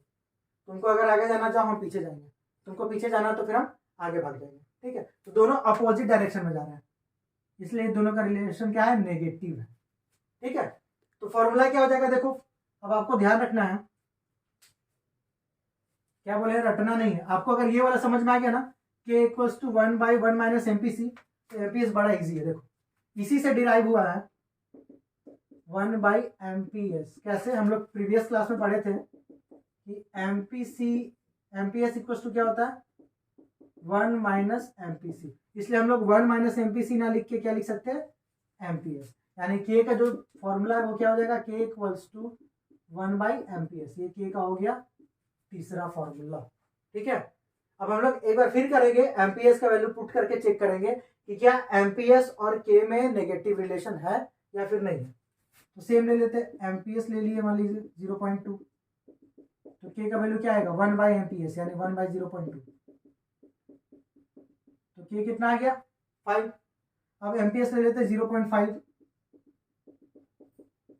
तुमको अगर आगे जाना चाहो हम पीछे जाएंगे, तुमको पीछे जाना तो फिर हम आगे भाग जाएंगे। ठीक है, तो दोनों अपोजिट डायरेक्शन में जा रहे हैं, इसलिए दोनों का रिलेशन क्या है, नेगेटिव है। ठीक है, तो फॉर्मूला क्या हो जाएगा, देखो अब आपको ध्यान रखना है, क्या बोले रटना नहीं है। आपको अगर ये वाला समझ में आ गया ना, के इक्वल्स टू 1/1 माइनस एमपीसी, तो एमपीएस बड़ा इजी है। देखो इसी से डिराइव हुआ है 1/एमपीएस। कैसे, हम लोग प्रीवियस क्लास में पढ़े थे कि एमपीएस इक्वल्स टू क्या होता है, 1 माइनस एमपीसी, इसलिए हम लोग 1 माइनस एमपीसी ना लिख के क्या लिख सकते हैं, एमपीएस। यानी के का जो फॉर्मूला है वो क्या हो जाएगा, के इक्वल्स टू 1/एमपीएस। ये के का हो गया तीसरा फॉर्मूला। ठीक है, अब हम लोग एक बार फिर करेंगे, एमपीएस का वैल्यू पुट करके चेक करेंगे कि क्या एमपीएस और के में नेगेटिव रिलेशन है या फिर नहीं है। तो सेम ले लेते हैं, एमपीएस ले लिए मान लीजिए 0.2, तो के का वैल्यू क्या आएगा 1/एमपीएस, यानी 1/0.2, तो के कितना आ गया 5। अब एमपीएस ले लेते हैं 0.5,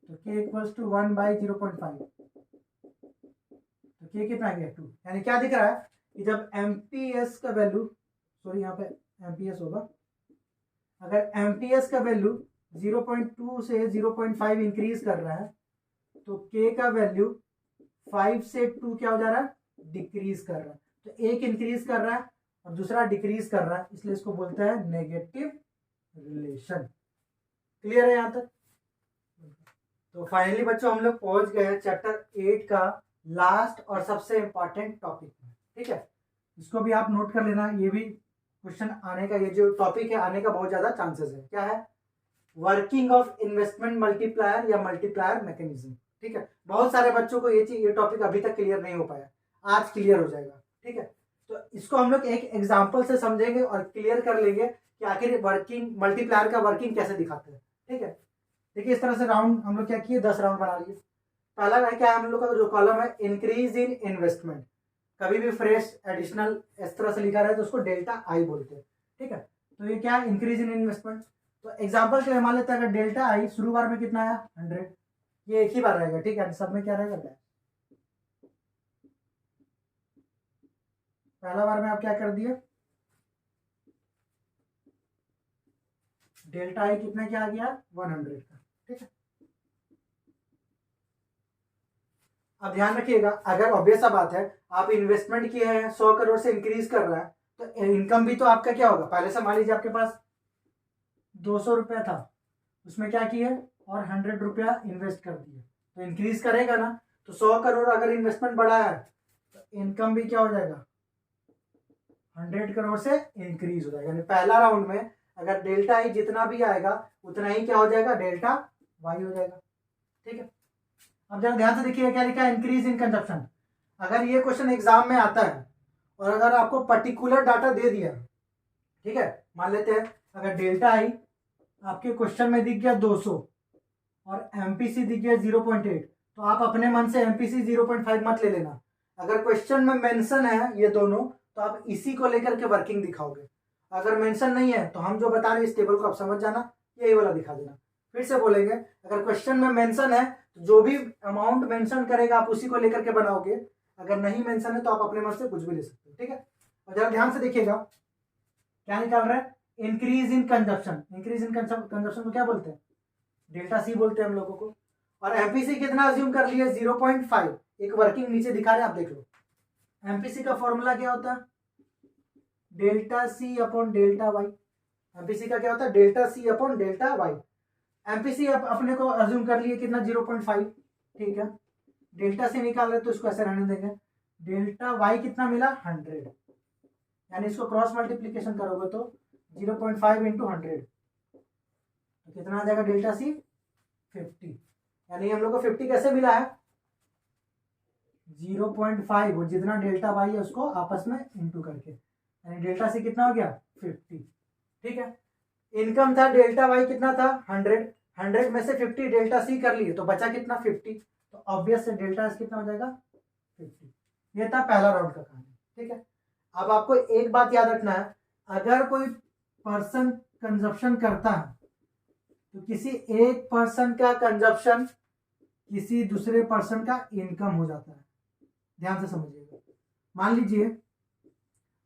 तो के इक्वल्स टू 1/0.5, तो के कितना आ गया 2। यानी क्या दिख रहा है कि जब एमपीएस का वैल्यू, सॉरी यहाँ पे एमपीएस होगा, अगर एमपीएस का वैल्यू 0.2 से 0.5 इंक्रीज कर रहा है तो के का वैल्यू 5 से 2 क्या हो जा रहा है, डिक्रीज कर रहा है। तो एक इंक्रीज कर रहा है और दूसरा डिक्रीज कर रहा है, इसलिए इसको बोलते हैं नेगेटिव रिलेशन। क्लियर है यहां तक? तो फाइनली बच्चों हम लोग पहुंच गए हैं चैप्टर 8 का लास्ट और सबसे इंपॉर्टेंट टॉपिक में। ठीक है, इसको भी आप नोट कर लेना, ये भी क्वेश्चन आने का, ये जो टॉपिक है आने का बहुत ज्यादा चांसेस है। क्या है? वर्किंग ऑफ इन्वेस्टमेंट मल्टीप्लायर या मल्टीप्लायर मैकेनिज्म। ठीक है, बहुत सारे बच्चों को ये टॉपिक अभी तक क्लियर नहीं हो पाया, आज क्लियर हो जाएगा। ठीक है, तो इसको हम लोग एक एग्जाम्पल से समझेंगे और क्लियर कर लेंगे कि आखिर वर्किंग मल्टीप्लायर का वर्किंग कैसे दिखाते हैं। ठीक है, देखिए इस तरह से राउंड हम लोग क्या किए, 10 राउंड बना लिए। पहला क्या है हम लोग का जो कॉलम है, इंक्रीज इन इन्वेस्टमेंट। कभी भी फ्रेश एडिशनल इस तरह से लिखा रहे तो उसको डेल्टा आई बोलते हैं। ठीक है, तो ये क्या है, इंक्रीज इन इन्वेस्टमेंट। तो एग्जांपल के लिए मान लेते हैं, अगर डेल्टा आई शुरू बार में कितना आया 100, ये एक ही बार रहेगा। ठीक है, सब में क्या रहेगा, पहला बार में आप क्या कर दिए, डेल्टा आई कितना क्या आ गया 100 का। ठीक है, अब ध्यान रखिएगा, अगर ऑब्वियस सा बात है आप इन्वेस्टमेंट किए हैं 100 करोड़ से इंक्रीज कर रहा है, तो इनकम भी तो आपका क्या होगा, पहले से मान लीजिए आपके पास 200 रुपया था, उसमें क्या किए और 100 रुपया इन्वेस्ट कर दिए, तो इंक्रीज करेगा ना। तो 100 करोड़ अगर इन्वेस्टमेंट बढ़ा है तो इनकम भी क्या हो जाएगा, 100 करोड़ से इंक्रीज हो जाएगा। यानी पहला राउंड में अगर डेल्टा आई जितना भी आएगा उतना ही क्या हो जाएगा, डेल्टा वाई हो जाएगा। ठीक है, अब जरा ध्यान से देखिए क्या लिखा है, इंक्रीज इन कंजप्शन। अगर ये क्वेश्चन एग्जाम में आता है और अगर आपको पर्टिकुलर डाटा दे दिया, ठीक है, मान लेते हैं अगर डेल्टा आई आपके क्वेश्चन में दिख गया 200 और एमपीसी दिख गया 0.8, तो आप अपने मन से एमपीसी 0.5 मत ले लेना। अगर क्वेश्चन में मेंशन है ये दोनों तो आप इसी को लेकर के वर्किंग दिखाओगे। अगर मेंशन नहीं है तो हम जो बता रहे हैं इस टेबल को आप समझ जाना, यही वाला दिखा देना। फिर से बोलेंगे, अगर क्वेश्चन में मेंशन है तो जो भी अमाउंट मेंशन करेगा आप उसी को लेकर के बनाओगे, अगर नहीं मेंशन है तो आप अपने मन से कुछ भी ले सकते हो। ठीक है, और जरा ध्यान से देखिएगा क्या निकाल रहा है, increase in consumption. Increase in consumption को क्या बोलते हैं, डेल्टा सी बोलते हैं हम लोगों को। और एमपीसी कितना अज्यूम कर लिए 0.5, एक वर्किंग नीचे दिखा रहे हैं आप देख लो। एमपीसी का फॉर्मूला क्या होता है, delta C upon delta Y. MPC का क्या होता है, delta C upon delta Y. MPC अपने को अज्यूम कर लिए कितना 0.5। ठीक है, डेल्टा सी निकाल रहे तो इसको ऐसे रहने देंगे। डेल्टा वाई कितना मिला 100, यानी इसको क्रॉस मल्टीप्लीकेशन करोगे तो 0.5 इंटू 100 तो कितना आ जाएगा, डेल्टा सी 50। यानी हम लोग को 50 कैसे मिला है, 0.5 और जितना डेल्टा वाई है उसको आपस में इंटू करके, यानी डेल्टा सी कितना हो गया 50। ठीक है, इनकम था डेल्टा वाई कितना था 100 में से 50 डेल्टा सी कर लिए तो बचा कितना 50, तो ऑब्वियस से डेल्टा एस कितना हो जाएगा 50। ये था पहला राउंड का कहानी। ठीक है, अब आपको एक बात याद रखना है, अगर कोई पर्सन कंजप्शन करता है तो किसी एक पर्सन का कंजप्शन किसी दूसरे पर्सन का इनकम हो जाता है। ध्यान से समझिएगा, मान लीजिए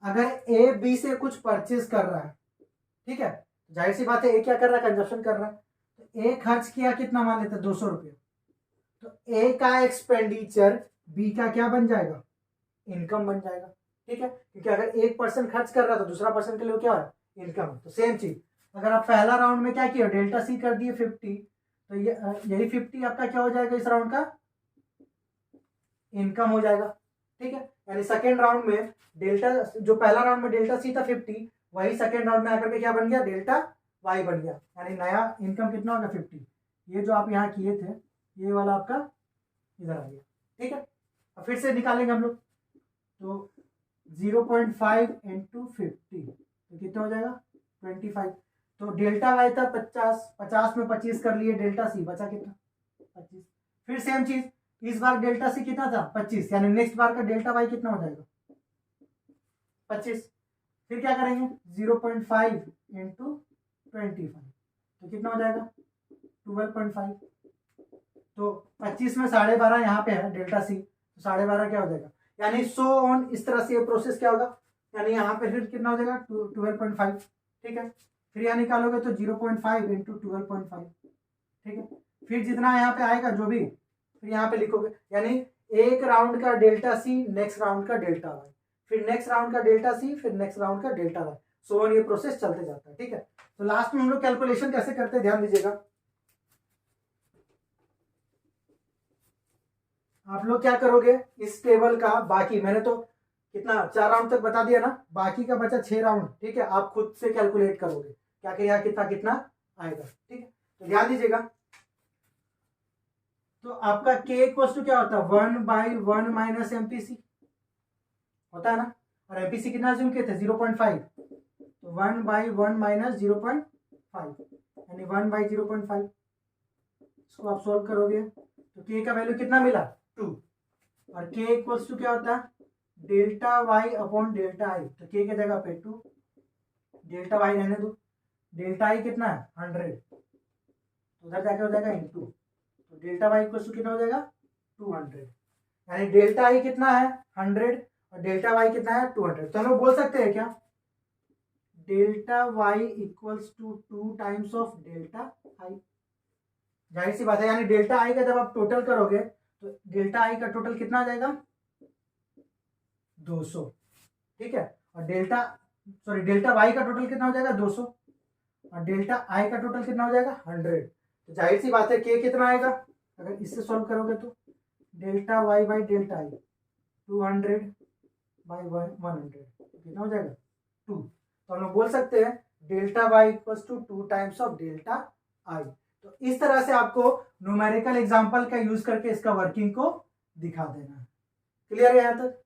अगर ए बी से कुछ परचेज कर रहा है, ठीक है, जाहिर सी बात है ए क्या कर रहा है, कंजप्शन कर रहा है, तो ए खर्च किया कितना, मान लेते हैं 200 रुपये, तो ए का एक्सपेंडिचर बी का क्या बन जाएगा, इनकम बन जाएगा। ठीक है, क्योंकि अगर एक पर्सन खर्च कर रहा है तो दूसरा पर्सन के लिए क्या है, इनकम। तो सेम चीज अगर आप पहला राउंड में क्या किया, डेल्टा सी कर दिए 50, तो यही 50 आपका क्या हो जाएगा इस राउंड का इनकम हो जाएगा। ठीक है, यानी सेकेंड राउंड में डेल्टा, जो पहला राउंड में डेल्टा सी था 50, वही सेकेंड राउंड में आकर के क्या बन गया, डेल्टा वाई बन गया, यानी नया इनकम कितना होगा 50। ये जो आप यहाँ किए थे ये वाला आपका इधर आ गया। ठीक है, अब फिर से निकालेंगे हम लोग, तो 0.5 इंटू 50 तो कितना हो जाएगा 25। तो डेल्टा वाई था 50, 50 में 25 कर लिए, डेल्टा सी बचा कितना 25। फिर सेम चीज, इस बार डेल्टा सी कितना था 25, यानी नेक्स्ट बार का डेल्टा वाई कितना हो जाएगा 25। फिर क्या करेंगे 0.5 इंटू 25 तो कितना हो जाएगा 12.5। तो 25 में 12.5 यहाँ पे है डेल्टा सी, तो 12.5 क्या हो जाएगा, यानी सो ऑन, इस तरह से ये प्रोसेस क्या होगा, यानी यहाँ पे फिर कितना हो जाएगा 12.5। ठीक है, फिर यहाँ निकालोगे तो 0.5 इंटू 12.5। ठीक है, फिर जितना यहाँ पे आएगा जो भी फिर यहाँ पे लिखोगे, यानी एक राउंड का डेल्टा सी, नेक्स्ट राउंड का डेल्टा वाई, फिर नेक्स्ट राउंड का डेल्टा सी, फिर नेक्स्ट राउंड का डेल्टा वाई, सो ऑन, ये प्रोसेस चलते जाता है। ठीक है, तो लास्ट में हम लोग कैलकुलेशन कैसे करते हैं ध्यान दीजिएगा। आप लोग क्या करोगे, इस टेबल का बाकी, मैंने तो कितना 4 राउंड तक बता दिया ना, बाकी का बचा 6 राउंड। ठीक है, आप खुद से कैलकुलेट करोगे क्या कि यहाँ कितना कितना आएगा। ठीक है, तो ध्यान दीजिएगा। तो आपका के इक्वल्स टू क्या होता है, 1/1 माइनस एमपीसी होता है ना, और एमपीसी कितना अज्यूम किए थे 0.5, तो 1/1 माइनस 0.5 यानी 1/0.5। इसको आप सॉल्व करोगे तो के का वैल्यू कितना मिला 2, और के इक्वल्स टू क्या होता है delta Y upon delta I, तो के की जगह पे 2, डेल्टा वाई रहने दो, डेल्टा आई कितना है 100, तो उधर जाके हो जाएगा इंटू, तो डेल्टा वाई इक्वल्स टू कितना हो जाएगा 200, यानी डेल्टा आई कितना है 100 और डेल्टा वाई कितना है 200। तो हम लोग बोल सकते हैं क्या, delta Y equals to 2 times of delta I. जाहिर सी बात है, यानी डेल्टा आई का जब आप टोटल करोगे तो डेल्टा आई का टोटल कितना आ जाएगा 200। ठीक है, और डेल्टा वाई का टोटल कितना हो जाएगा 200, और डेल्टा आई का टोटल कितना हो जाएगा 100। तो जाहिर सी बात है के कितना आएगा, अगर इससे सॉल्व करोगे तो delta Y by delta I 200/100 कितना हो जाएगा 2। तो हम लोग बोल सकते हैं delta Y equals to 2 times of delta I. तो इस तरह से आपको न्यूमेरिकल एग्जांपल का यूज करके इसका वर्किंग को दिखा देना। क्लियर है यहाँ तक।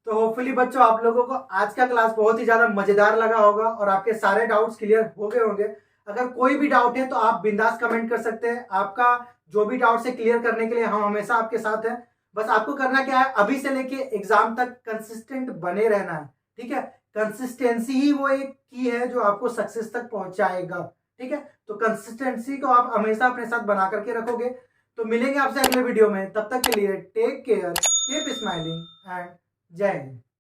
तो होपफुली बच्चों आप लोगों को आज का क्लास बहुत ही ज्यादा मजेदार लगा होगा और आपके सारे डाउट्स क्लियर हो गए होंगे। अगर कोई भी डाउट है तो आप बिंदास कमेंट कर सकते हैं, आपका जो भी डाउट है क्लियर करने के लिए हम हमेशा आपके साथ हैं। बस आपको करना क्या है, अभी से लेके एग्जाम तक कंसिस्टेंट बने रहना है। ठीक है, कंसिस्टेंसी ही वो एक की है जो आपको सक्सेस तक पहुंचाएगा। ठीक है, तो कंसिस्टेंसी को आप हमेशा अपने साथ बना करके रखोगे। तो मिलेंगे आपसे अगले वीडियो में, तब तक के लिए take care, keep smiling and जय हिंद।